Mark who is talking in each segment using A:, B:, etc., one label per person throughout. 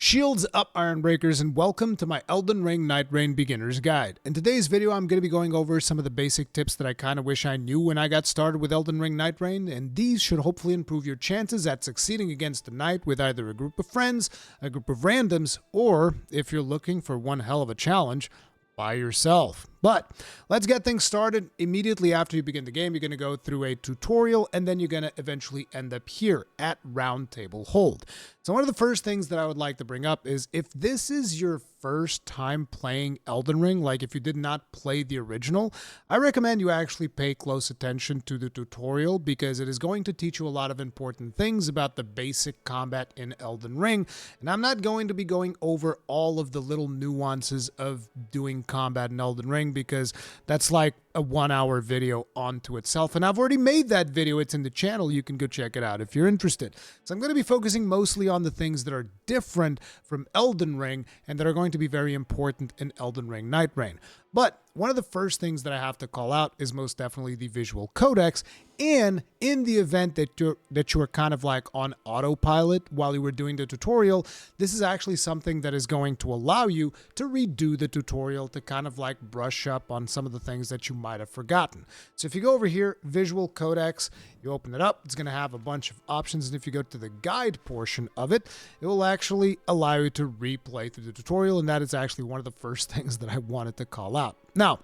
A: Shields up, Iron Breakers, and welcome to my Elden Ring Nightreign Beginner's Guide. In today's video, I'm going to be going over some of the basic tips that I kind of wish I knew when I got started with Elden Ring Nightreign, and these should hopefully improve your chances at succeeding against a knight with either a group of friends, a group of randoms, or, if you're looking for one hell of a challenge, by yourself. But let's get things started. Immediately after you begin the game, you're going to go through a tutorial, and then you're going to eventually end up here at Roundtable Hold. So one of the first things that I would like to bring up is if this is your first time playing Elden Ring, like if you did not play the original, I recommend you actually pay close attention to the tutorial because it is going to teach you a lot of important things about the basic combat in Elden Ring. And I'm not going to be going over all of the little nuances of doing combat in Elden Ring because that's like a 1-hour video onto itself, and I've already made that video. It's in the channel. You can go check it out if you're interested. So I'm going to be focusing mostly on the things that are different from Elden Ring and that are going to be very important in Elden Ring Nightreign. But one of the first things that I have to call out is most definitely the visual codex. And in the event that you were kind of like on autopilot while you were doing the tutorial, this is actually something that is going to allow you to redo the tutorial to kind of like brush up on some of the things that you might have forgotten. So if you go over here, visual codex, you open it up, it's going to have a bunch of options. And if you go to the guide portion of it, it will actually allow you to replay through the tutorial. And that is actually one of the first things that I wanted to call out. Now,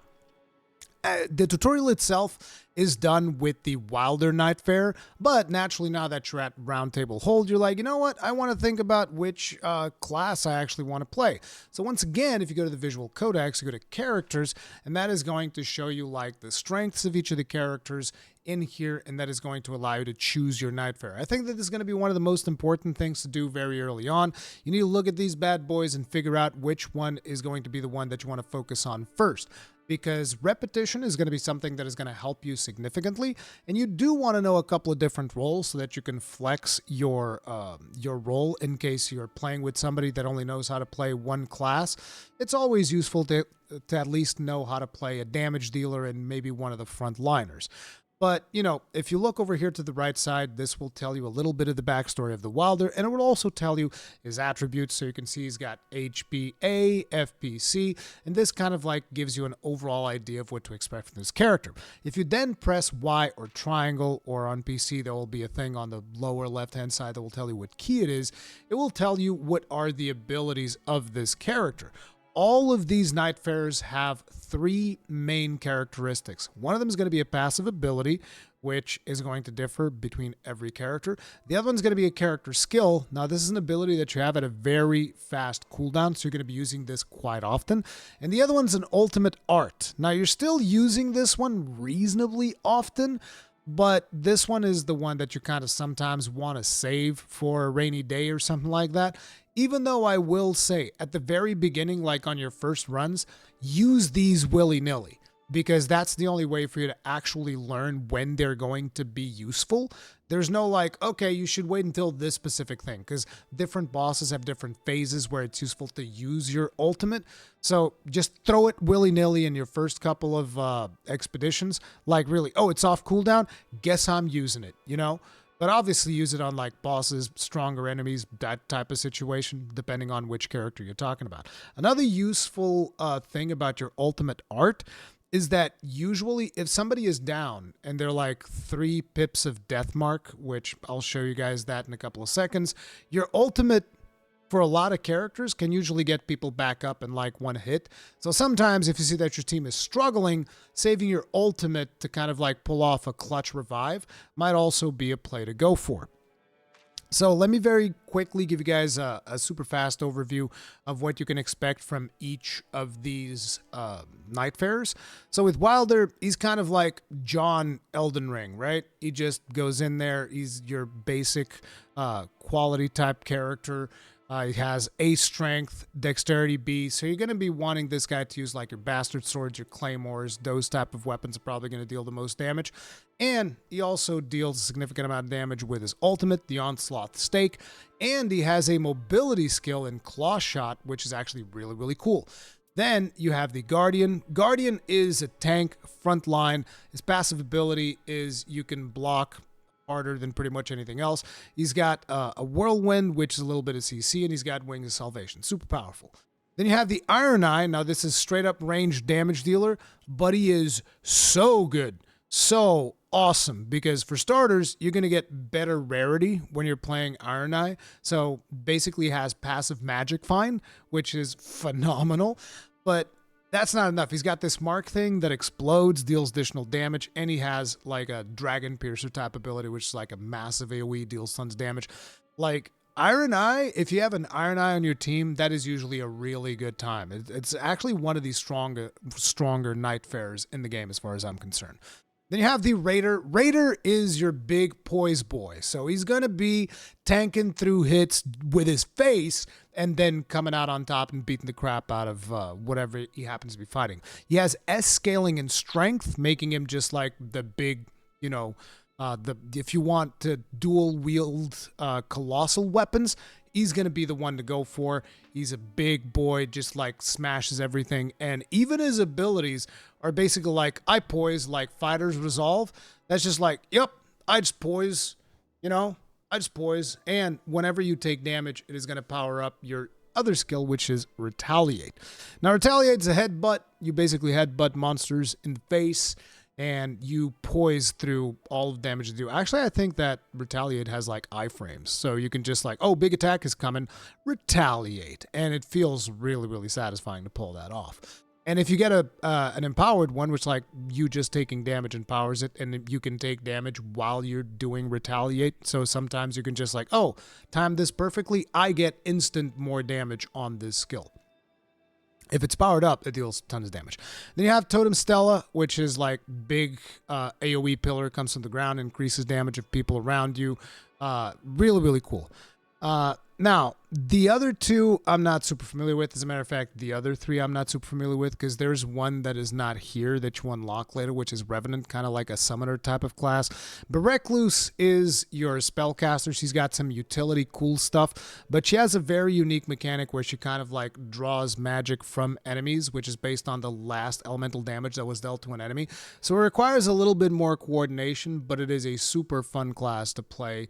A: the tutorial itself is done with the Wilder Nightfarer, but naturally now that you're at Roundtable Hold, you're like, you know what, I want to think about which class I actually want to play. So once again, if you go to the visual codex, you go to characters, and that is going to show you like the strengths of each of the characters in here, and that is going to allow you to choose your Nightfarer. I think that this is going to be one of the most important things to do very early on. You need to look at these bad boys and figure out which one is going to be the one that you want to focus on first, because repetition is going to be something that is going to help you significantly, and you do want to know a couple of different roles so that you can flex your role in case you're playing with somebody that only knows how to play one class. It's always useful to at least know how to play a damage dealer and maybe one of the front liners. But, you know, if you look over here to the right side, this will tell you a little bit of the backstory of the Wilder, and it will also tell you his attributes. So you can see he's got HBA, FPC, and this kind of like gives you an overall idea of what to expect from this character. If you then press Y or triangle, or on PC, there will be a thing on the lower left-hand side that will tell you what key it is. It will tell you what are the abilities of this character. All of these Nightfarers have 3 main characteristics. One of them is going to be a passive ability, which is going to differ between every character. The other one's going to be a character skill. Now, this is an ability that you have at a very fast cooldown, so you're going to be using this quite often. And the other one's an ultimate art. Now, you're still using this one reasonably often, but this one is the one that you kind of sometimes want to save for a rainy day or something like that. Even though I will say at the very beginning, like on your first runs, use these willy-nilly, because that's the only way for you to actually learn when they're going to be useful. There's no like, okay, you should wait until this specific thing, because different bosses have different phases where it's useful to use your ultimate. So just throw it willy-nilly in your first couple of expeditions. Like really, oh, it's off cooldown? Guess I'm using it, you know? But obviously use it on like bosses, stronger enemies, that type of situation, depending on which character you're talking about. Another useful thing about your ultimate art is that usually if somebody is down and they're like 3 pips of death mark, which I'll show you guys that in a couple of seconds, your ultimate for a lot of characters can usually get people back up in like 1 hit. So sometimes if you see that your team is struggling, saving your ultimate to kind of like pull off a clutch revive might also be a play to go for. So let me very quickly give you guys a super fast overview of what you can expect from each of these Nightfarers. So with Wilder, he's kind of like John Elden Ring, right? He just goes in there. He's your basic quality type character. He has A strength, dexterity B, so you're going to be wanting this guy to use like your bastard swords, your claymores. Those type of weapons are probably going to deal the most damage. And he also deals a significant amount of damage with his ultimate, the Onslaught Stake. And he has a mobility skill in Claw Shot, which is actually really, really cool. Then you have the Guardian. Guardian is a tank, front line. His passive ability is you can block harder than pretty much anything else. He's got a Whirlwind, which is a little bit of CC, and he's got Wings of Salvation. Super powerful. Then you have the Iron Eye. Now, this is straight up range damage dealer, but he is so good. So awesome, because for starters, you're going to get better rarity when you're playing Iron Eye. So basically has passive magic find, which is phenomenal. But that's not enough. He's got this mark thing that explodes, deals additional damage, and he has like a Dragon Piercer type ability, which is like a massive AoE, deals tons of damage. Like Iron Eye, if you have an Iron Eye on your team, that is usually a really good time. It's actually one of the stronger Nightfarers in the game as far as I'm concerned. Then you have the Raider. Raider is your big poise boy. So he's going to be tanking through hits with his face and then coming out on top and beating the crap out of whatever he happens to be fighting. He has S scaling in strength, making him just like the big, you know, if you want to dual wield colossal weapons, he's going to be the one to go for. He's a big boy, just like smashes everything. And even his abilities are basically like, I poise, like Fighter's Resolve. That's just like, yep, I just poise, you know, I just poise. And whenever you take damage, it is going to power up your other skill, which is Retaliate. Now, Retaliate's a headbutt. You basically headbutt monsters in the face, and you poise through all of the damage you do. Actually, I think that Retaliate has like iframes. So you can just like, oh, big attack is coming, retaliate. And it feels really, really satisfying to pull that off. And if you get an empowered one, which like you just taking damage empowers it, and you can take damage while you're doing retaliate. So sometimes you can just like, oh, time this perfectly, I get instant more damage on this skill. If it's powered up, it deals tons of damage. Then you have Totem Stella, which is like big AoE pillar, comes from the ground, increases damage of people around you. Really, really cool. Now, the other two I'm not super familiar with. As a matter of fact, the other three I'm not super familiar with, because there's one that is not here that you unlock later, which is Revenant, kind of like a summoner type of class. But Recluse is your spellcaster. She's got some utility cool stuff, but she has a very unique mechanic where she kind of like draws magic from enemies, which is based on the last elemental damage that was dealt to an enemy. So it requires a little bit more coordination, but it is a super fun class to play.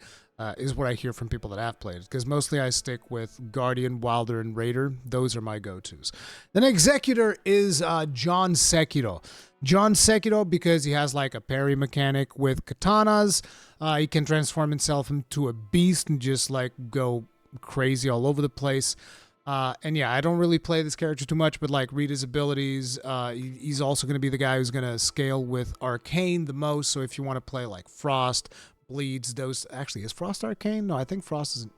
A: Is what I hear from people that have played it, because mostly I stick with Guardian, Wilder, and Raider. Those are my go-tos. Then Executor is John Sekiro. John Sekiro, because he has like a parry mechanic with katanas. He can transform himself into a beast and just like go crazy all over the place. And yeah, I don't really play this character too much, but like read his abilities. He's also going to be the guy who's going to scale with Arcane the most. So if you want to play like Frost, Bleeds, those actually is Frost Arcane? No, I think Frost isn't.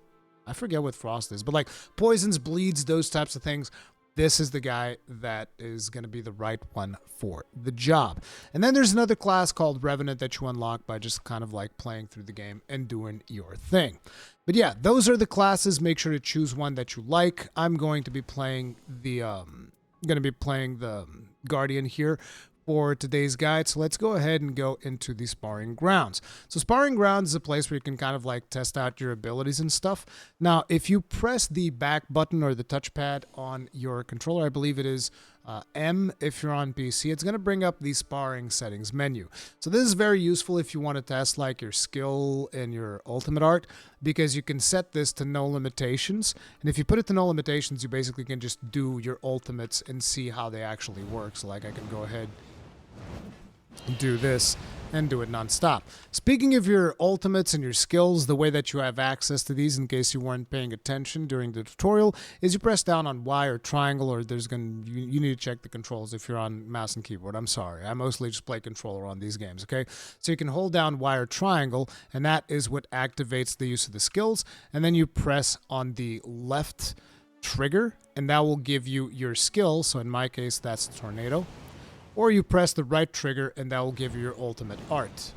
A: I forget what Frost is, but like poisons, bleeds, those types of things. This is the guy that is going to be the right one for the job. And then there's another class called Revenant that you unlock by just kind of like playing through the game and doing your thing. But yeah, those are the classes. Make sure to choose one that you like. I'm going to be playing the Guardian here for today's guide. So let's go ahead and go into the Sparring Grounds. So Sparring Grounds is a place where you can kind of like test out your abilities and stuff. Now, if you press the back button or the touchpad on your controller, I believe it is M if you're on PC, it's going to bring up the Sparring Settings menu. So this is very useful if you want to test like your skill and your ultimate art, because you can set this to no limitations. And if you put it to no limitations, you basically can just do your ultimates and see how they actually work. So like I can go ahead and do this and do it non-stop. Speaking of your ultimates and your skills, the way that you have access to these, in case you weren't paying attention during the tutorial, is you press down on Y or triangle, or you need to check the controls if you're on mouse and keyboard. I'm sorry, I mostly just play controller on these games, okay? So you can hold down Y or triangle, and that is what activates the use of the skills, and then you press on the left trigger, and that will give you your skill. So in my case, that's Tornado. Or you press the right trigger and that will give you your ultimate art,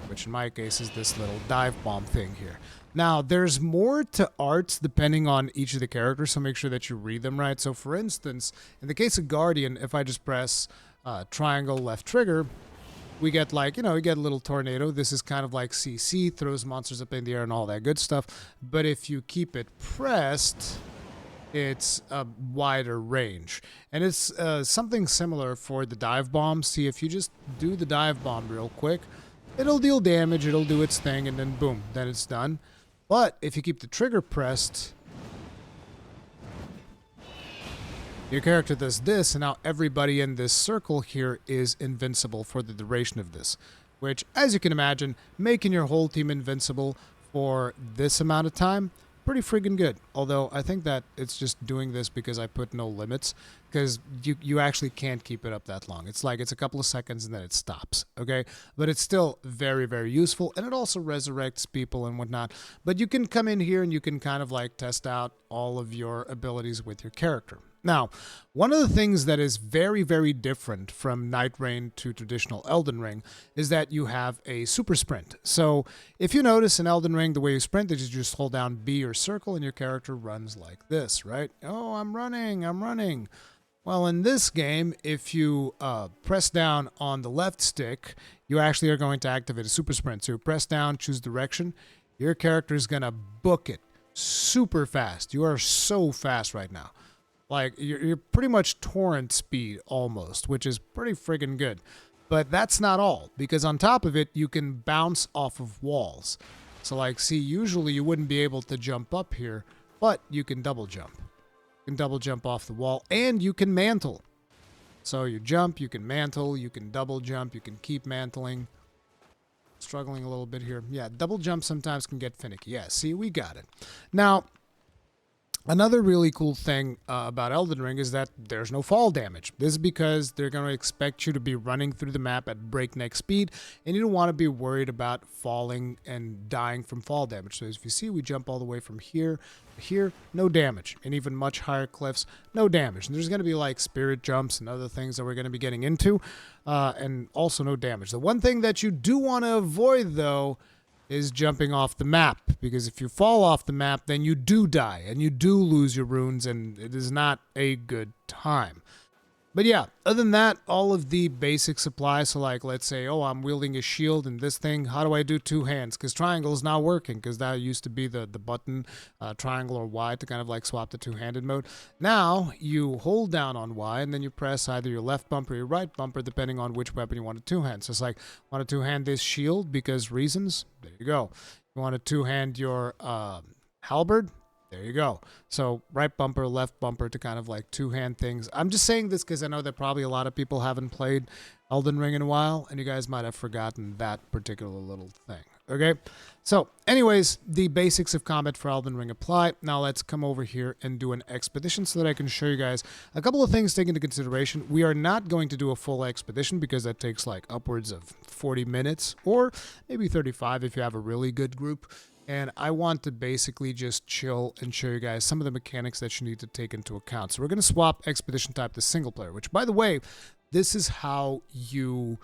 A: which in my case is this little dive bomb thing here. Now, there's more to arts depending on each of the characters, so make sure that you read them right. So for instance, in the case of Guardian, if I just press triangle left trigger, we get like, you know, we get a little tornado. This is kind of like CC, throws monsters up in the air and all that good stuff. But if you keep it pressed, it's a wider range. And it's something similar for the dive bomb. See, if you just do the dive bomb real quick, it'll deal damage, it'll do its thing, and then boom, then it's done. But if you keep the trigger pressed, your character does this, and now everybody in this circle here is invincible for the duration of this. Which, as you can imagine, making your whole team invincible for this amount of time, pretty friggin' good. Although, I think that it's just doing this because I put no limits, because you actually can't keep it up that long. It's like it's a couple of seconds and then it stops, okay? But it's still very, very useful, and it also resurrects people and whatnot. But you can come in here and you can kind of like test out all of your abilities with your character. Now, one of the things that is very, very different from Nightreign to traditional Elden Ring is that you have a super sprint. So if you notice in Elden Ring, the way you sprint is you just hold down B or circle and your character runs like this, right? Oh, I'm running. Well, in this game, if you press down on the left stick, you actually are going to activate a super sprint. So you press down, choose direction, your character is going to book it super fast. You are so fast right now. Like, you're pretty much torrent speed almost, which is pretty friggin' good. But that's not all, because on top of it, you can bounce off of walls. So, like, see, usually you wouldn't be able to jump up here, but you can double jump. You can double jump off the wall, and you can mantle. So you jump, you can mantle, you can double jump, you can keep mantling. Struggling a little bit here. Yeah, double jump sometimes can get finicky. Yeah, see, we got it. Now, another really cool thing about Elden Ring is that there's no fall damage. This is because they're going to expect you to be running through the map at breakneck speed, and you don't want to be worried about falling and dying from fall damage. So as you see, we jump all the way from here to here, no damage. And even much higher cliffs, no damage. And there's going to be like spirit jumps and other things that we're going to be getting into, and also no damage. The one thing that you do want to avoid, though, is jumping off the map, because if you fall off the map, then you do die and you do lose your runes, and it is not a good time. But yeah, other than that, all of the basic supplies, so like, let's say, oh, I'm wielding a shield and this thing, how do I do two hands? Because triangle is not working, because that used to be the button, triangle or Y, to kind of like swap the two-handed mode. Now, you hold down on Y, and then you press either your left bumper or your right bumper, depending on which weapon you want to two-hand. So it's like, want to two-hand this shield because reasons? There you go. You want to two-hand your halberd? There you go. So right bumper, left bumper to kind of like two-hand things. I'm just saying this because I know that probably a lot of people haven't played Elden Ring in a while, and you guys might have forgotten that particular little thing. Okay? So anyways, the basics of combat for Elden Ring apply. Now let's come over here and do an expedition so that I can show you guys a couple of things to take into consideration. We are not going to do a full expedition because that takes like upwards of 40 minutes or maybe 35 if you have a really good group. And I want to basically just chill and show you guys some of the mechanics that you need to take into account. So we're going to swap expedition type to single player, which, by the way, this is how you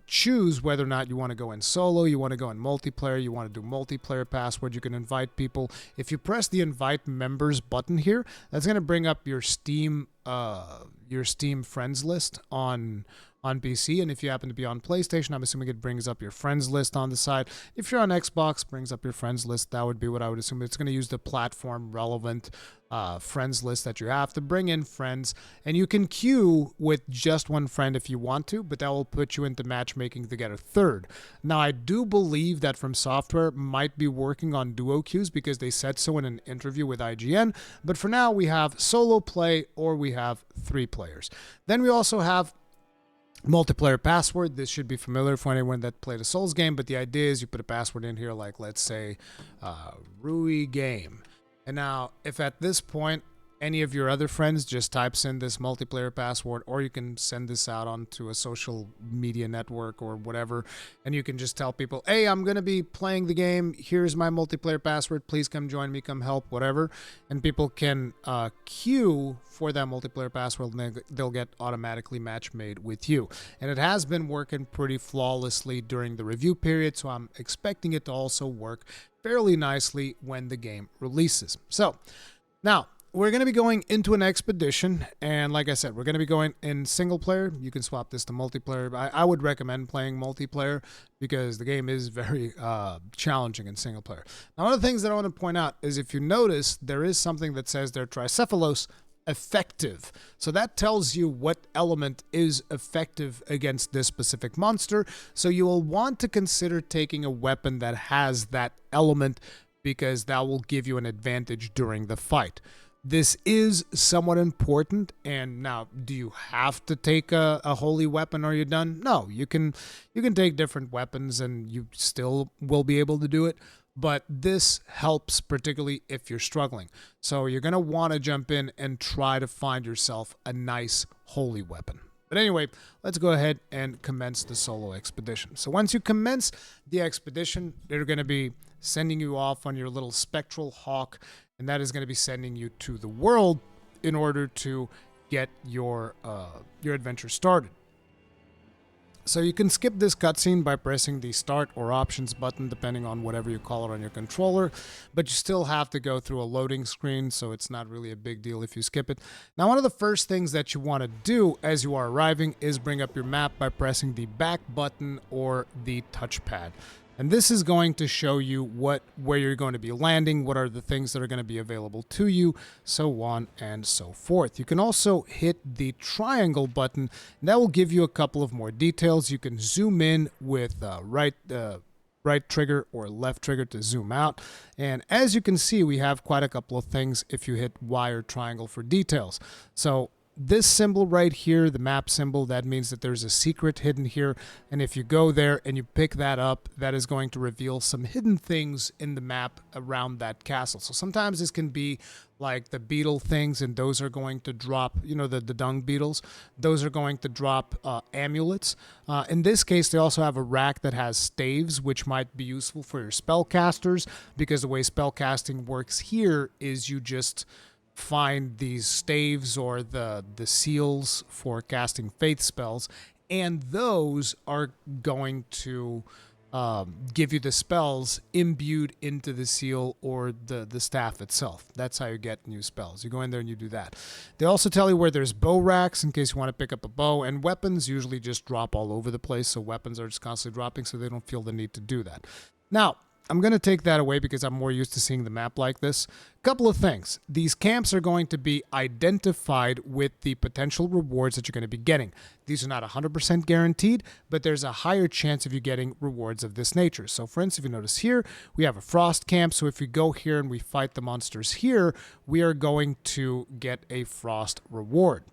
A: choose whether or not you want to go in solo, you want to go in multiplayer, you want to do multiplayer password, you can invite people. If you press the invite members button here, that's going to bring up your Steam friends list on PC, and if you happen to be on PlayStation, I'm assuming it brings up your friends list on the side. If you're on Xbox, brings up your friends list. That would be what I would assume. It's going to use the platform relevant friends list that you have to bring in friends, and you can queue with just one friend if you want to, but that will put you into matchmaking to get a third. Now, I do believe that From Software might be working on duo queues because they said so in an interview with IGN, but for now we have solo play or we have 3 players. Then we also have multiplayer password. This should be familiar for anyone that played a Souls game, but the idea is you put a password in here like, let's say, Rui Game. And now, if at this point any of your other friends just types in this multiplayer password, or you can send this out onto a social media network or whatever, and you can just tell people, hey, I'm going to be playing the game, here's my multiplayer password, please come join me, come help, whatever, and people can queue for that multiplayer password, and they'll get automatically match made with you. And it has been working pretty flawlessly during the review period, so I'm expecting it to also work fairly nicely when the game releases. So, now, we're going to be going into an expedition, and like I said, we're going to be going in single player. You can swap this to multiplayer. I would recommend playing multiplayer because the game is very challenging in single player. Now, one of the things that I want to point out is if you notice, there is something that says there, Tricephalos effective. So that tells you what element is effective against this specific monster. So you will want to consider taking a weapon that has that element, because that will give you an advantage during the fight. This is somewhat important. And now, do you have to take a holy weapon or you're done? No, you can take different weapons and you still will be able to do it. But this helps particularly if you're struggling. So you're going to want to jump in and try to find yourself a nice holy weapon. But anyway, let's go ahead and commence the solo expedition. So once you commence the expedition, they're going to be sending you off on your little spectral hawk, and that is going to be sending you to the world in order to get your adventure started. So you can skip this cutscene by pressing the start or options button, depending on whatever you call it on your controller, but you still have to go through a loading screen, so it's not really a big deal if you skip it. Now, one of the first things that you want to do as you are arriving is bring up your map by pressing the back button or the touchpad. And this is going to show you where you're going to be landing, what are the things that are going to be available to you, so on and so forth. You can also hit the triangle button, and that will give you a couple of more details. You can zoom in with right trigger or left trigger to zoom out. And as you can see, we have quite a couple of things if you hit Y or triangle for details. So this symbol right here, the map symbol, that means that there's a secret hidden here. And if you go there and you pick that up, that is going to reveal some hidden things in the map around that castle. So sometimes this can be like the beetle things, and those are going to drop, the dung beetles. Those are going to drop amulets. In this case, they also have a rack that has staves, which might be useful for your spellcasters, because the way spellcasting works here is you just find these staves or the seals for casting faith spells, and those are going to give you the spells imbued into the seal or the staff itself. That's how you get new spells. You go in there and you do that. They also tell you where there's bow racks in case you want to pick up a bow, and weapons usually just drop all over the place, so weapons are just constantly dropping, so they don't feel the need to do that. Now, I'm going to take that away because I'm more used to seeing the map like this. Couple of things. These camps are going to be identified with the potential rewards that you're going to be getting. These are not 100% guaranteed, but there's a higher chance of you getting rewards of this nature. So for instance, if you notice here, we have a frost camp. So if we go here and we fight the monsters here, we are going to get a frost reward.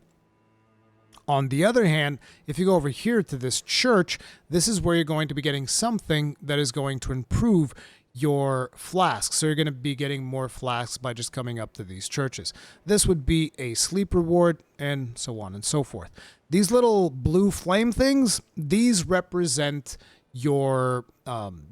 A: On the other hand, if you go over here to this church, this is where you're going to be getting something that is going to improve your flasks. So you're going to be getting more flasks by just coming up to these churches. This would be a sleep reward, and so on and so forth. These little blue flame things, these represent your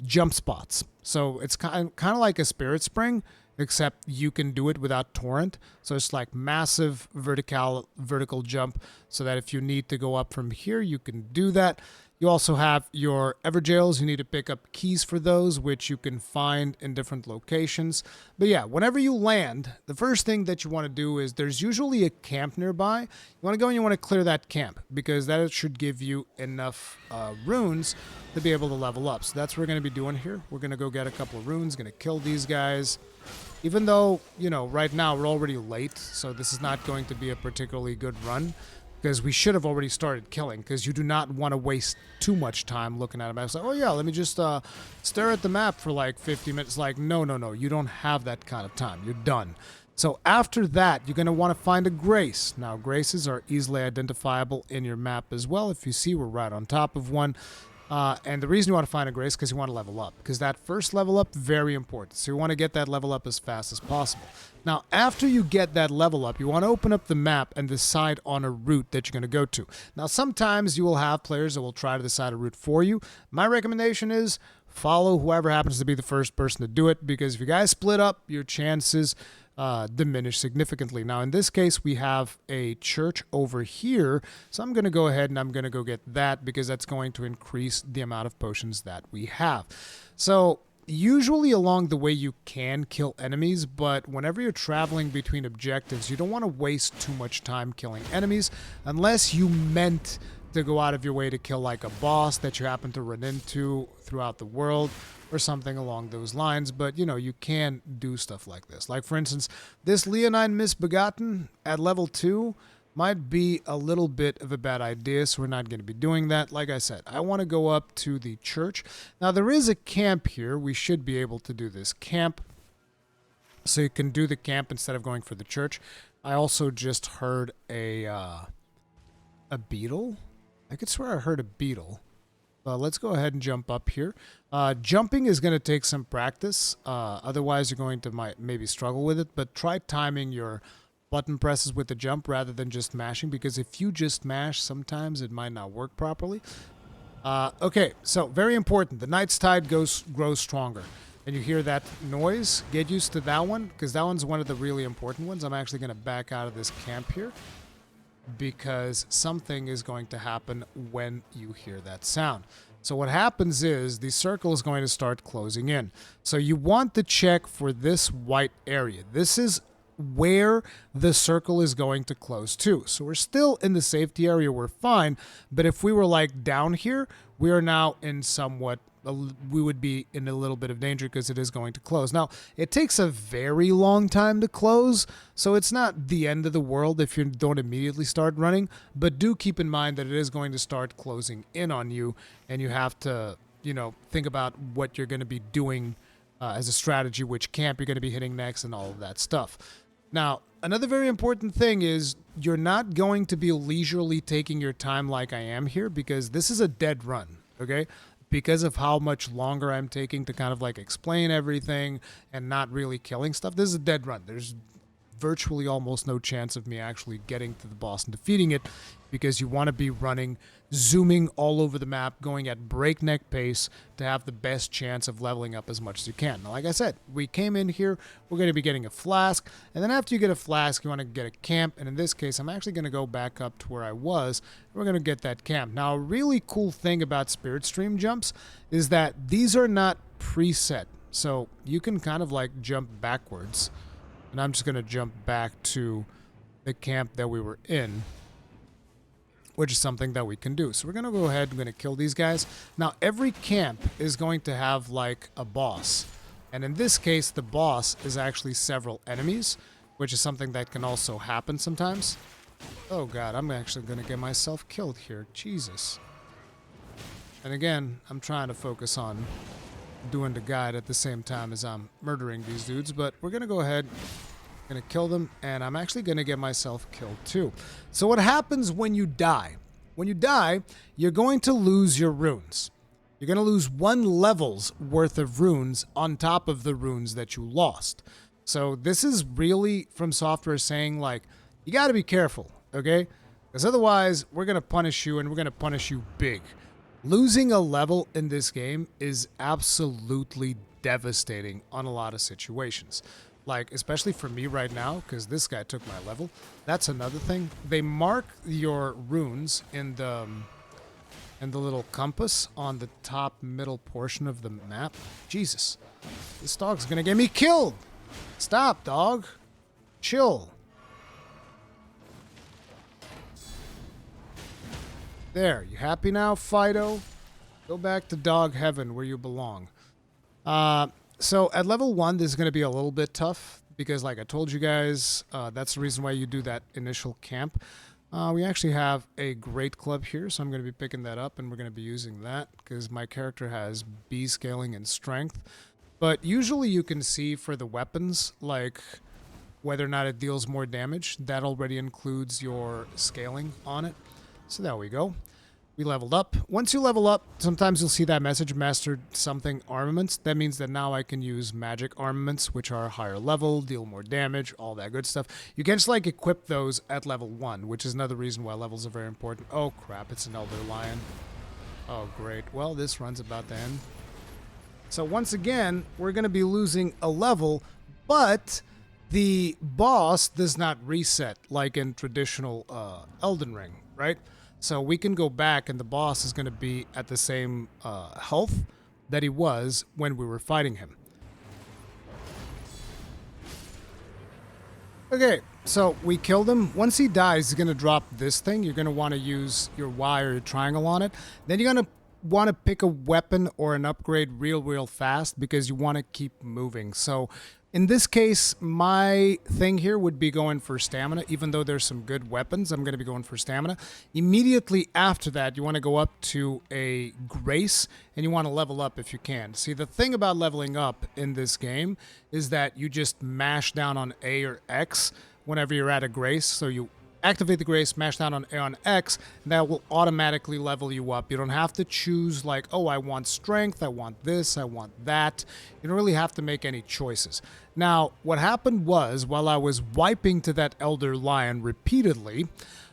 A: jump spots. So it's kind of like a spirit spring, except you can do it without torrent. So it's like massive vertical jump, so that if you need to go up from here, you can do that. You also have your Everjails. You need to pick up keys for those, which you can find in different locations. But yeah, whenever you land, the first thing that you want to do is there's usually a camp nearby. You want to go and you want to clear that camp, because that should give you enough runes to be able to level up. So that's what we're going to be doing here. We're going to go get a couple of runes, going to kill these guys. Even though, right now we're already late, so this is not going to be a particularly good run, because we should have already started killing, because you do not want to waste too much time looking at a map. It's like, oh yeah, let me just stare at the map for like 50 minutes. Like, no, you don't have that kind of time. You're done. So after that, you're going to want to find a grace. Now, graces are easily identifiable in your map as well. If you see, we're right on top of one. And the reason you want to find a grace is because you want to level up, because that first level up, very important. So you want to get that level up as fast as possible. Now, after you get that level up, you want to open up the map and decide on a route that you're going to go to. Now, sometimes you will have players that will try to decide a route for you. My recommendation is follow whoever happens to be the first person to do it, because if you guys split up, your chances diminish significantly. Now, in this case, we have a church over here, so I'm going to go ahead and I'm going to go get that, because that's going to increase the amount of potions that we have. So usually along the way you can kill enemies, but whenever you're traveling between objectives, you don't want to waste too much time killing enemies unless you meant to go out of your way to kill like a boss that you happen to run into throughout the world or something along those lines. But you know, you can do stuff like this. Like for instance, this Leonine Misbegotten at level 2 might be a little bit of a bad idea, so we're not going to be doing that. Like I said, I want to go up to the church. Now there is a camp here. We should be able to do this camp, so you can do the camp instead of going for the church. I also just heard a beetle. I could swear I heard a beetle. Let's go ahead and jump up here. Jumping is going to take some practice. Otherwise, you're going to maybe struggle with it. But try timing your button presses with the jump rather than just mashing, because if you just mash, sometimes it might not work properly. Okay, so very important. The Night's Tide grows stronger. And you hear that noise, get used to that one, because that one's one of the really important ones. I'm actually going to back out of this camp here, because something is going to happen when you hear that sound. So what happens is the circle is going to start closing in. So you want to check for this white area. This is where the circle is going to close to. So we're still in the safety area, we're fine. But if we were like down here, we are now in we would be in a little bit of danger because it is going to close. Now, it takes a very long time to close, so it's not the end of the world if you don't immediately start running, but do keep in mind that it is going to start closing in on you, and you have to, you know, think about what you're going to be doing as a strategy, which camp you're going to be hitting next, and all of that stuff. Now, another very important thing is you're not going to be leisurely taking your time like I am here, because this is a dead run, okay? Because of how much longer I'm taking to kind of like explain everything and not really killing stuff. This is a dead run. There's virtually almost no chance of me actually getting to the boss and defeating it, because you want to be running, zooming all over the map, going at breakneck pace to have the best chance of leveling up as much as you can. Now, like I said, we came in here, we're going to be getting a flask, and then after you get a flask, you want to get a camp, and in this case, I'm actually going to go back up to where I was, and we're going to get that camp. Now, a really cool thing about Spirit Stream jumps is that these are not preset, so you can kind of like jump backwards, and I'm just going to jump back to the camp that we were in, which is something that we can do. So we're going to go ahead and going to kill these guys. Now, every camp is going to have like a boss. And in this case, the boss is actually several enemies, which is something that can also happen sometimes. Oh god, I'm actually going to get myself killed here. Jesus. And again, I'm trying to focus on doing the guide at the same time as I'm murdering these dudes. But we're going to go ahead, going to kill them, and I'm actually going to get myself killed too. So what happens when you die? When you die, you're going to lose your runes. You're going to lose 1 level's worth of runes on top of the runes that you lost. So this is really from software saying, like, you got to be careful, okay? Because otherwise, we're going to punish you, and we're going to punish you big. Losing a level in this game is absolutely devastating on a lot of situations. Like, especially for me right now, because this guy took my level. That's another thing. They mark your runes in the little compass on the top middle portion of the map. Jesus. This dog's gonna get me killed! Stop, dog. Chill. There, you happy now, Fido? Go back to dog heaven where you belong. So at level 1, this is going to be a little bit tough because, like I told you guys, that's the reason why you do that initial camp. We actually have a great club here, so I'm going to be picking that up, and we're going to be using that because my character has B scaling and strength. But usually you can see for the weapons, like whether or not it deals more damage. That already includes your scaling on it. So there we go. We leveled up. Once you level up, sometimes you'll see that message, mastered something armaments. That means that now I can use magic armaments, which are higher level, deal more damage, all that good stuff. You can just like equip those at level 1, which is another reason why levels are very important. Oh crap, it's an Elder Lion. Oh great. Well, this run's about to end. So once again, we're going to be losing a level, but the boss does not reset like in traditional Elden Ring, right? So we can go back and the boss is going to be at the same health that he was when we were fighting him. Okay, so we killed him. Once he dies, he's going to drop this thing. You're going to want to use your Y or your triangle on it. Then you're going to want to pick a weapon or an upgrade real fast because you want to keep moving. So in this case, my thing here would be going for stamina. Even though there's some good weapons, I'm going to be going for stamina. Immediately after that, you want to go up to a grace and you want to level up if you can. See, the thing about leveling up in this game is that you just mash down on A or X whenever you're at a grace. So you activate the grace, mash down on A on X, and that will automatically level you up. You don't have to choose like, oh, I want strength, I want this, I want that. You don't really have to make any choices. Now, what happened was, while I was wiping to that Elder Lion repeatedly,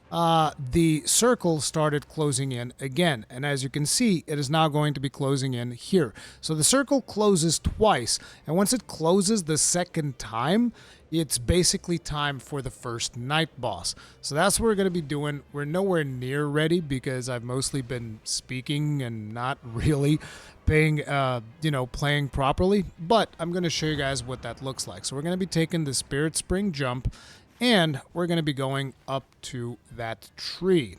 A: the circle started closing in again. And as you can see, it is now going to be closing in here. So the circle closes twice. And once it closes the second time, it's basically time for the first night boss. So that's what we're going to be doing. We're nowhere near ready because I've mostly been speaking and not really playing properly. But I'm going to show you guys what that looks like. So we're going to be taking the Spirit Spring jump and we're going to be going up to that tree.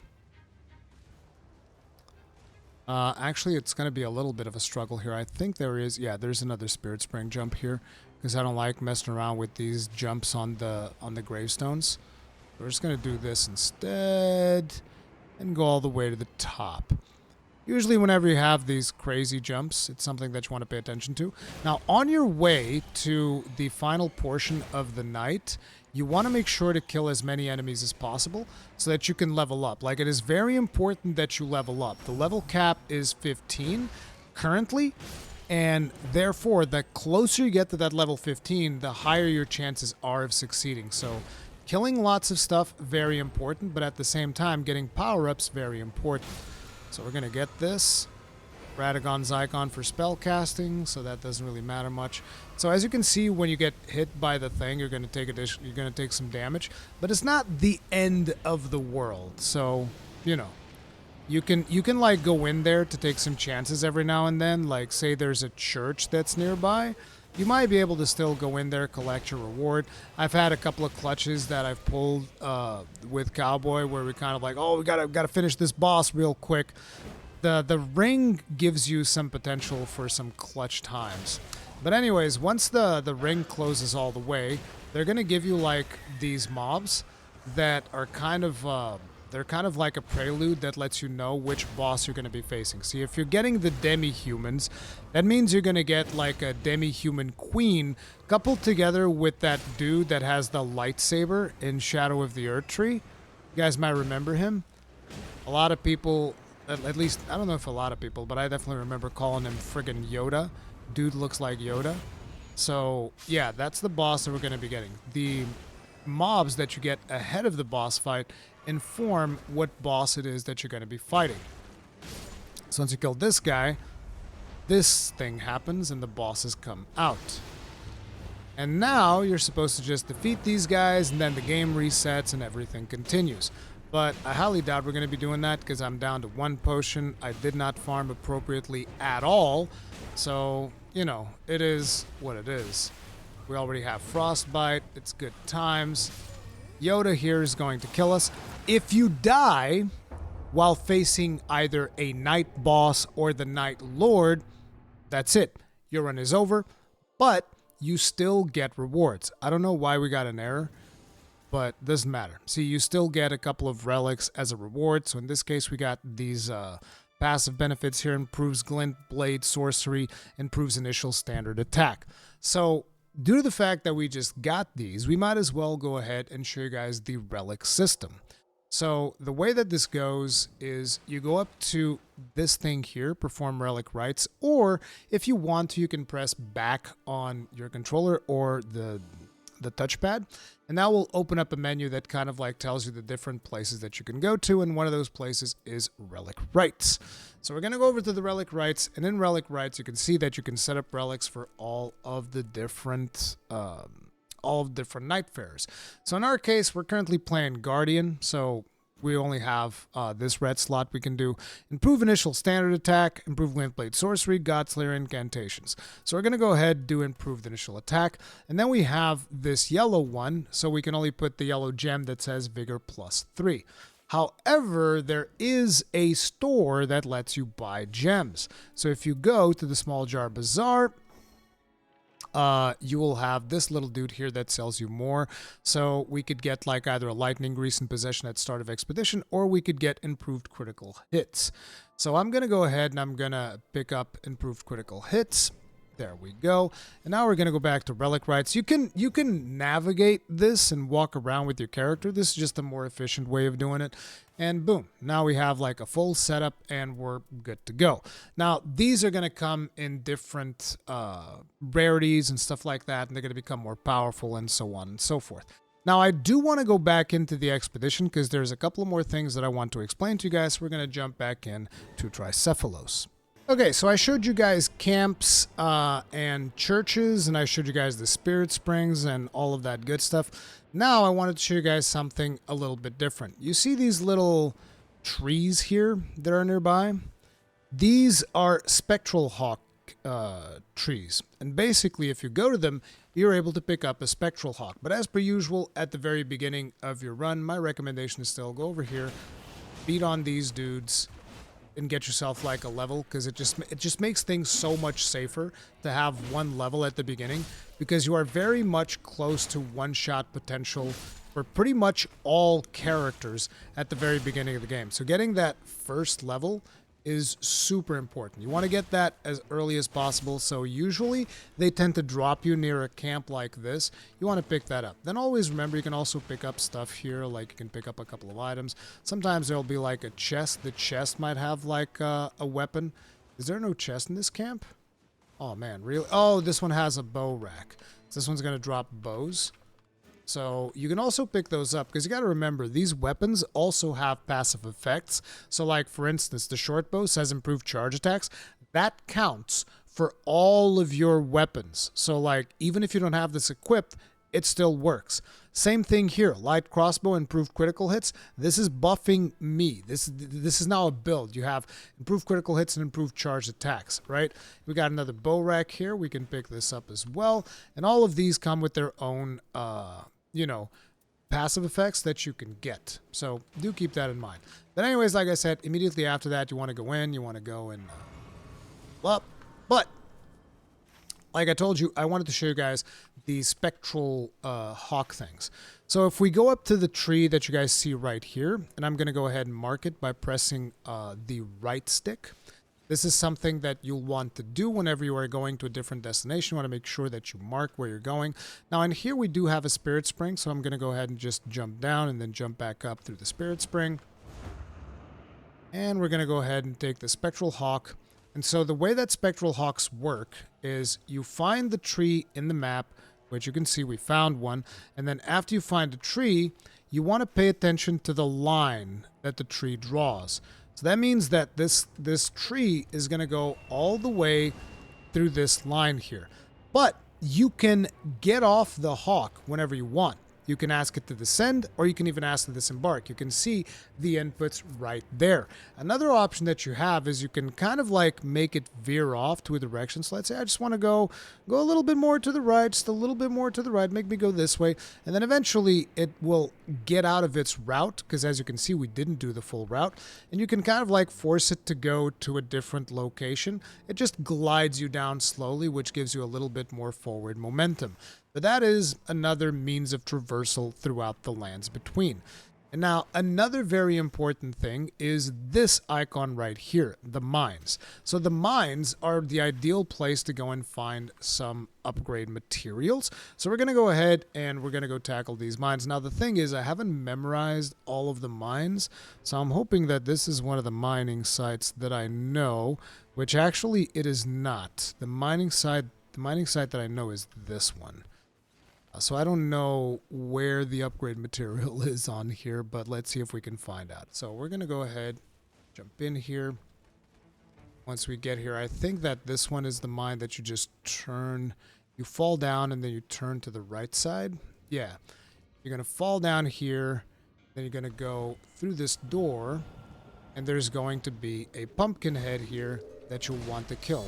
A: Actually, it's going to be a little bit of a struggle here. I think there is, yeah, there's another Spirit Spring jump here because I don't like messing around with these jumps on the gravestones. We're just going to do this instead and go all the way to the top. Usually whenever you have these crazy jumps, it's something that you want to pay attention to. Now, on your way to the final portion of the night, you want to make sure to kill as many enemies as possible so that you can level up. Like, it is very important that you level up. The level cap is 15 currently, and therefore, the closer you get to that level 15, the higher your chances are of succeeding. So, killing lots of stuff, very important, but at the same time, getting power-ups, very important. So we're going to get this. Radagon's icon for spell casting, so that doesn't really matter much. So as you can see, when you get hit by the thing, you're going to take some damage, but it's not the end of the world. So, you know, you can like go in there to take some chances every now and then. Like, say there's a church that's nearby, you might be able to still go in there, collect your reward. I've had a couple of clutches that I've pulled with Cowboy where we kind of like, oh, we gotta finish this boss real quick. The ring gives you some potential for some clutch times. But anyways, once the ring closes all the way, they're gonna give you like these mobs that are kind of they're kind of like a prelude that lets you know which boss you're going to be facing. See, if you're getting the demi-humans, that means you're going to get like a demi-human queen coupled together with that dude that has the lightsaber in Shadow of the Earth Tree. You guys might remember him. A lot of people, at least, I don't know if a lot of people, but I definitely remember calling him friggin' Yoda. Dude looks like Yoda. So, yeah, that's the boss that we're going to be getting. The mobs that you get ahead of the boss fight inform what boss it is that you're going to be fighting. So once you kill this guy, this thing happens and the bosses come out. And now you're supposed to just defeat these guys and then the game resets and everything continues. But I highly doubt we're going to be doing that because I'm down to 1 potion. I did not farm appropriately at all. So, you know, it is what it is. We already have Frostbite. It's good times. Yoda here is going to kill us. If you die while facing either a night boss or the Nightlord, that's it. Your run is over, but you still get rewards. I don't know why we got an error, but it doesn't matter. See, you still get a couple of relics as a reward. So in this case, we got these passive benefits here. Improves glint, blade, sorcery, improves initial standard attack. So due to the fact that we just got these, we might as well go ahead and show you guys the relic system. So the way that this goes is you go up to this thing here, perform relic rites, or if you want to, you can press back on your controller or the touchpad, and that will open up a menu that kind of like tells you the different places that you can go to, and one of those places is relic rites. So we're going to go over to the relic rites, and in relic rites you can see that you can set up relics for all of the different Nightfarers. So in our case, we're currently playing Guardian, so we only have this red slot. We can do improve initial standard attack, improve Glintblade sorcery, Godslayer incantations. So we're going to go ahead and do improved initial attack. And then we have this yellow one, so we can only put the yellow gem that says Vigor +3. However, there is a store that lets you buy gems. So if you go to the Small Jar Bazaar, you will have this little dude here that sells you more. So we could get like either a lightning grease in possession at start of expedition, or we could get improved critical hits. So I'm going to go ahead and I'm going to pick up improved critical hits. There we go. And now we're going to go back to Relic Rites. You can navigate this and walk around with your character. This is just a more efficient way of doing it. And boom, now we have like a full setup and we're good to go. Now, these are going to come in different rarities and stuff like that, and they're going to become more powerful and so on and so forth. Now, I do want to go back into the expedition because there's a couple of more things that I want to explain to you guys. We're going to jump back in to Tricephalos. Okay, so I showed you guys camps and churches, and I showed you guys the spirit springs and all of that good stuff. Now I wanted to show you guys something a little bit different. You see these little trees here that are nearby? These are Spectral Hawk trees. And basically, if you go to them, you're able to pick up a Spectral Hawk. But as per usual, at the very beginning of your run, my recommendation is still go over here, beat on these dudes, and get yourself like a level, because it just makes things so much safer to have one level at the beginning, because you are very much close to one-shot potential for pretty much all characters at the very beginning of the game. So getting that first level is super important. You want to get that as early as possible. So usually they tend to drop you near a camp like this. You want to pick that up. Then always remember, you can also pick up stuff here. Like you can pick up a couple of items. Sometimes there'll be like a chest. The chest might have like a weapon. Is there no chest in this camp? Oh man, really? Oh, this one has a bow rack. So this one's going to drop bows. So you can also pick those up, because you got to remember, these weapons also have passive effects. So like, for instance, the short bow says improved charge attacks. That counts for all of your weapons. So like, even if you don't have this equipped, it still works. Same thing here. Light crossbow, improved critical hits. This is buffing me. This is now a build. You have improved critical hits and improved charged attacks, right? We got another bow rack here. We can pick this up as well. And all of these come with their own, passive effects that you can get. So do keep that in mind. But anyways, like I said, immediately after that, you want to go in. You want to go and up. But like I told you, I wanted to show you guys the spectral hawk things. So if we go up to the tree that you guys see right here, and I'm going to go ahead and mark it by pressing the right stick. This is something that you'll want to do whenever you are going to a different destination. You want to make sure that you mark where you're going. Now in here we do have a spirit spring, so I'm going to go ahead and just jump down and then jump back up through the spirit spring. And we're going to go ahead and take the spectral hawk. And so the way that spectral hawks work is you find the tree in the map, which you can see we found one, and then after you find a tree, you want to pay attention to the line that the tree draws. So that means that this tree is going to go all the way through this line here. But you can get off the hawk whenever you want. You can ask it to descend, or you can even ask to disembark. You can see the inputs right there. Another option that you have is you can kind of like make it veer off to a direction. So let's say I just want to go a little bit more to the right, just a little bit more to the right, make me go this way. And then eventually it will get out of its route, because as you can see, we didn't do the full route. And you can kind of like force it to go to a different location. It just glides you down slowly, which gives you a little bit more forward momentum. But that is another means of traversal throughout the lands between. And now, another very important thing is this icon right here, the mines. So the mines are the ideal place to go and find some upgrade materials. So we're going to go ahead and we're going to go tackle these mines. Now, the thing is, I haven't memorized all of the mines, so I'm hoping that this is one of the mining sites that I know, which actually it is not. The mining site that I know is this one. So I don't know where the upgrade material is on here, but let's see if we can find out. So we're going to go ahead, jump in here. Once we get here, I think that this one is the mine that you just turn. You fall down and then you turn to the right side. Yeah. You're going to fall down here Then you're going to go through this door, and there's going to be a pumpkin head here that you'll want to kill.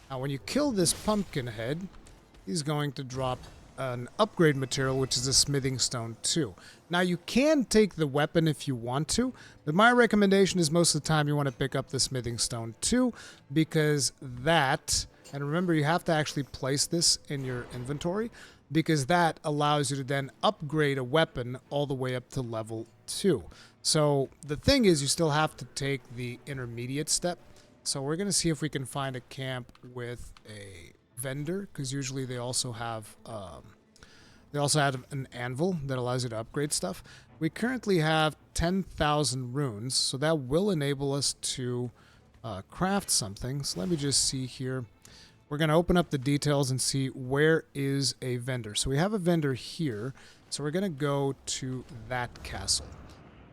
A: Now, when you kill this pumpkin head, he's going to drop an upgrade material, which is a smithing stone 2. Now, you can take the weapon if you want to, but my recommendation is most of the time you want to pick up the smithing stone 2, because that, and remember you have to actually place this in your inventory, because that allows you to then upgrade a weapon all the way up to level 2. So the thing is, you still have to take the intermediate step. So we're going to see if we can find a camp with a vendor, because usually they also have an anvil that allows you to upgrade stuff. We currently have 10,000 runes, so that will enable us to craft something. So let me just see here. We're going to open up the details and see where is a vendor. So we have a vendor here, so we're going to go to that castle.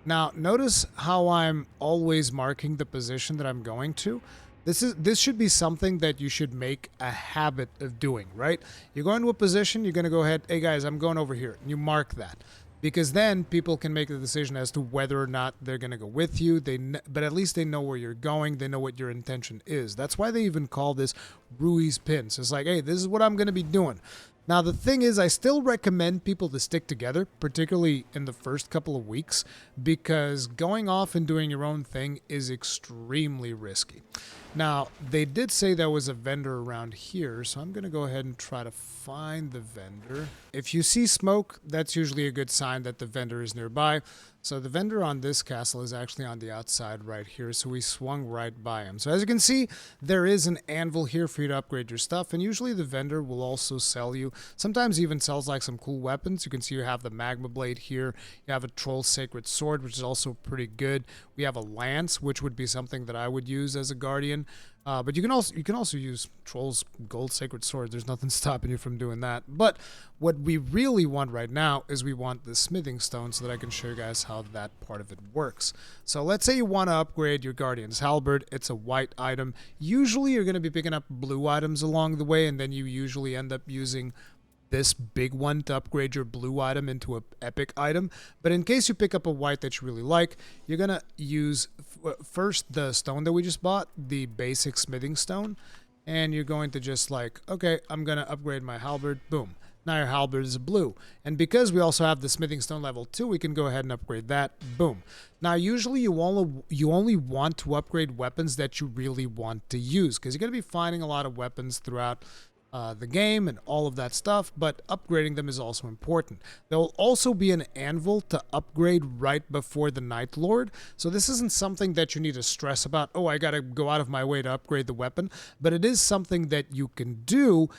A: Now, notice how I'm always marking the position that I'm going to. This should be something that you should make a habit of doing, right? You go into a position, you're going to go ahead, hey guys, I'm going over here. And you mark that. Because then people can make the decision as to whether or not they're going to go with you. But at least they know where you're going. They know what your intention is. That's why they even call this Rui's Pin. So it's like, hey, this is what I'm going to be doing. Now, the thing is, I still recommend people to stick together, particularly in the first couple of weeks, because going off and doing your own thing is extremely risky. Now, they did say there was a vendor around here, so I'm going to go ahead and try to find the vendor. If you see smoke, that's usually a good sign that the vendor is nearby. So the vendor on this castle is actually on the outside right here, so we swung right by him. So as you can see, there is an anvil here for you to upgrade your stuff, and usually the vendor will also sell you, sometimes even sells like some cool weapons. You can see you have the magma blade here, you have a troll sacred sword, which is also pretty good. We have a lance, which would be something that I would use as a guardian. But you can also use Troll's gold sacred sword. There's nothing stopping you from doing that. But what we really want right now is we want the smithing stone so that I can show you guys how that part of it works. So let's say you want to upgrade your Guardian's Halberd. It's a white item. Usually you're going to be picking up blue items along the way, and then you usually end up using this big one to upgrade your blue item into an epic item. But in case you pick up a white that you really like, you're gonna use first the stone that we just bought, the basic smithing stone, and you're going to just like, okay, I'm gonna upgrade my halberd. Boom, now your halberd is blue. And because we also have the smithing stone level 2, we can go ahead and upgrade that. Boom. Now usually you only want to upgrade weapons that you really want to use, because you're gonna be finding a lot of weapons throughout the game and all of that stuff, but upgrading them is also important. There will also be an anvil to upgrade right before the Nightlord, so this isn't something that you need to stress about, oh, I gotta go out of my way to upgrade the weapon, but it is something that you can do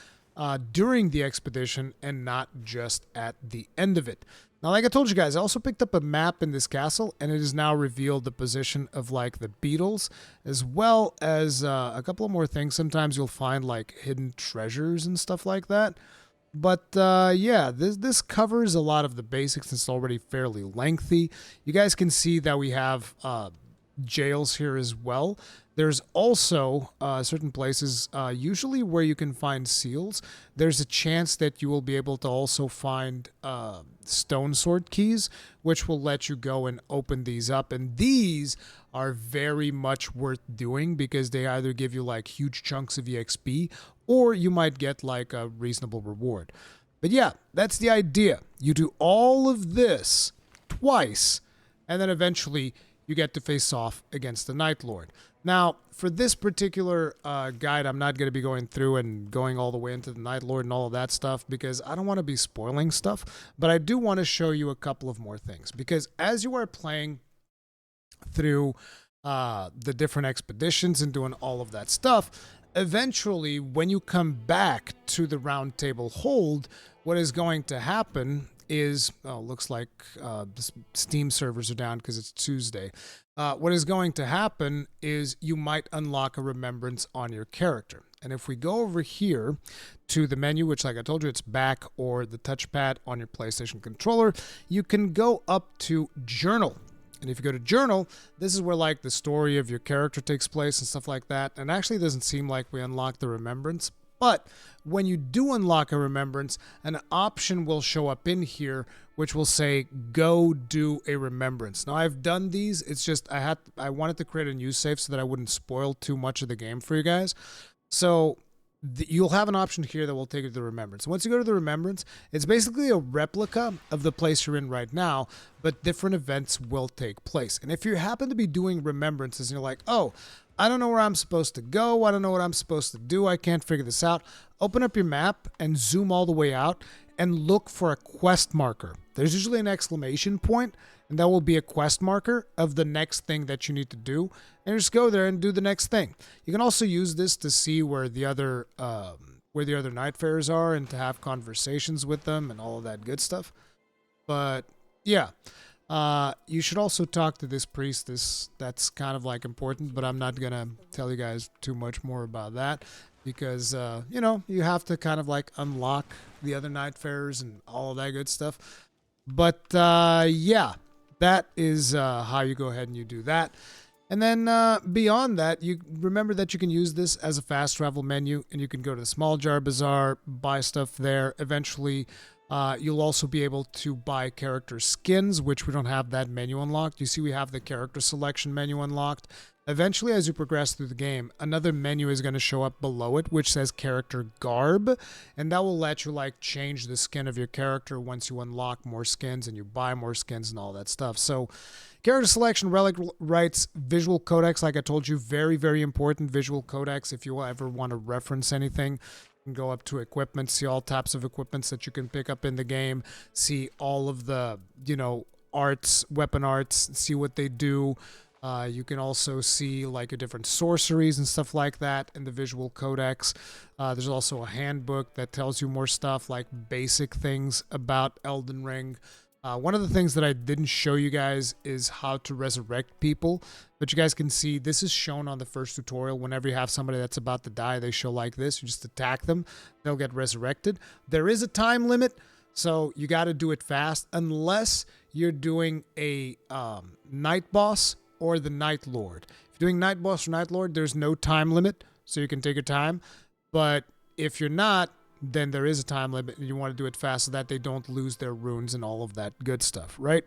A: during the expedition and not just at the end of it. Now, like I told you guys, I also picked up a map in this castle, and it has now revealed the position of, like, the beetles, as well as a couple of more things. Sometimes you'll find, like, hidden treasures and stuff like that. But, yeah, this covers a lot of the basics. It's already fairly lengthy. You guys can see that we have jails here as well. There's also certain places, usually where you can find seals. There's a chance that you will be able to also find stone sword keys, which will let you go and open these up. And these are very much worth doing because they either give you like huge chunks of EXP or you might get like a reasonable reward. But yeah, that's the idea. You do all of this twice, and then eventually you get to face off against the Nightlord. Now, for this particular guide, I'm not going to be going through and going all the way into the Nightlord and all of that stuff because I don't want to be spoiling stuff, but I do want to show you a couple of more things because as you are playing through the different expeditions and doing all of that stuff, eventually when you come back to the Roundtable hold, what is going to happen is, oh, looks like the Steam servers are down because it's Tuesday. What is going to happen is you might unlock a remembrance on your character. And if we go over here to the menu, which like I told you, it's back or the touchpad on your PlayStation controller, you can go up to Journal. And if you go to Journal, this is where like the story of your character takes place and stuff like that. And actually it doesn't seem like we unlock the remembrance. But when you do unlock a remembrance, an option will show up in here which will say, go do a remembrance. Now, I've done these. It's just I wanted to create a new save so that I wouldn't spoil too much of the game for you guys. So you'll have an option here that will take you to the remembrance. Once you go to the remembrance, it's basically a replica of the place you're in right now, but different events will take place. And if you happen to be doing remembrances and you're like, oh, I don't know where I'm supposed to go. I don't know what I'm supposed to do. I can't figure this out. Open up your map and zoom all the way out and look for a quest marker. There's usually an exclamation point, and that will be a quest marker of the next thing that you need to do. And just go there and do the next thing. You can also use this to see where the other Nightfarers are and to have conversations with them and all of that good stuff. But yeah. You should also talk to this priestess. That's kind of like important, but I'm not gonna tell you guys too much more about that because you know, you have to kind of like unlock the other Nightfarers and all of that good stuff. But yeah, that is how you go ahead and you do that. And then beyond that, you remember that you can use this as a fast travel menu, and you can go to the Small Jar Bazaar, buy stuff there. Eventually, you'll also be able to buy character skins, which we don't have that menu unlocked. You see we have the character selection menu unlocked. Eventually, as you progress through the game, another menu is going to show up below it, which says character garb, and that will let you like change the skin of your character once you unlock more skins and you buy more skins and all that stuff. So character selection, Relic writes visual codex, like I told you, very, very important visual codex. If you ever want to reference anything, you can go up to equipment, see all types of equipments that you can pick up in the game, see all of the, you know, arts, weapon arts, see what they do. You can also see like a different sorceries and stuff like that in the visual codex. There's also a handbook that tells you more stuff like basic things about Elden Ring. One of the things that I didn't show you guys is how to resurrect people, but you guys can see this is shown on the first tutorial. Whenever you have somebody that's about to die, they show like this. You just attack them, they'll get resurrected. There is a time limit, so you got to do it fast unless you're doing a night boss or the Nightlord. If you're doing night boss or Nightlord, there's no time limit, so you can take your time. But if you're not, then there is a time limit, and you want to do it fast so that they don't lose their runes and all of that good stuff, right?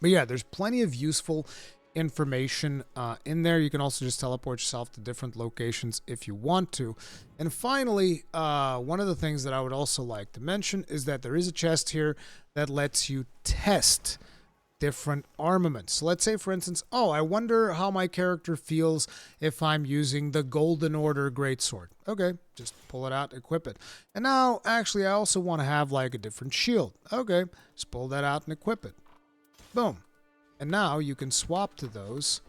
A: But yeah, there's plenty of useful information in there. You can also just teleport yourself to different locations if you want to. And finally, one of the things that I would also like to mention is that there is a chest here that lets you test different armaments. So let's say, for instance, oh, I wonder how my character feels if I'm using the Golden Order Greatsword. Okay, just pull it out, equip it. And now, actually, I also want to have like a different shield. Okay, just pull that out and equip it. Boom. And now you can swap to those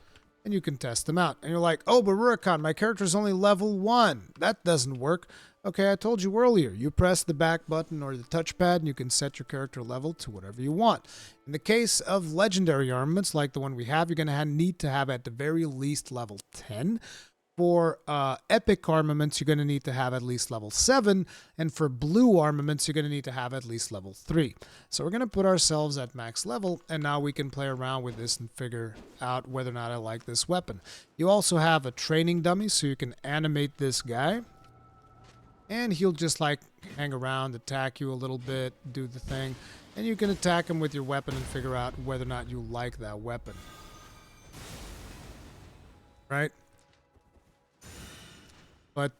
A: and you can test them out. And you're like, oh, but Rurikon, my character's only level 1. That doesn't work. Okay, I told you earlier, you press the back button or the touchpad and you can set your character level to whatever you want. In the case of legendary armaments like the one we have, you're going to need to have at the very least level 10. For epic armaments, you're going to need to have at least level 7. And for blue armaments, you're going to need to have at least level 3. So we're going to put ourselves at max level, and now we can play around with this and figure out whether or not I like this weapon. You also have a training dummy, so you can animate this guy. And he'll just like hang around, attack you a little bit, do the thing. And you can attack him with your weapon and figure out whether or not you like that weapon. Right? But,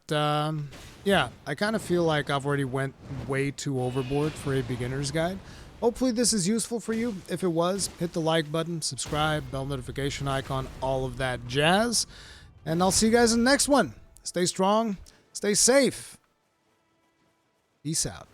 A: yeah, I kind of feel like I've already went way too overboard for a beginner's guide. Hopefully this is useful for you. If it was, hit the like button, subscribe, bell notification icon, all of that jazz. And I'll see you guys in the next one. Stay strong, stay safe. Peace out.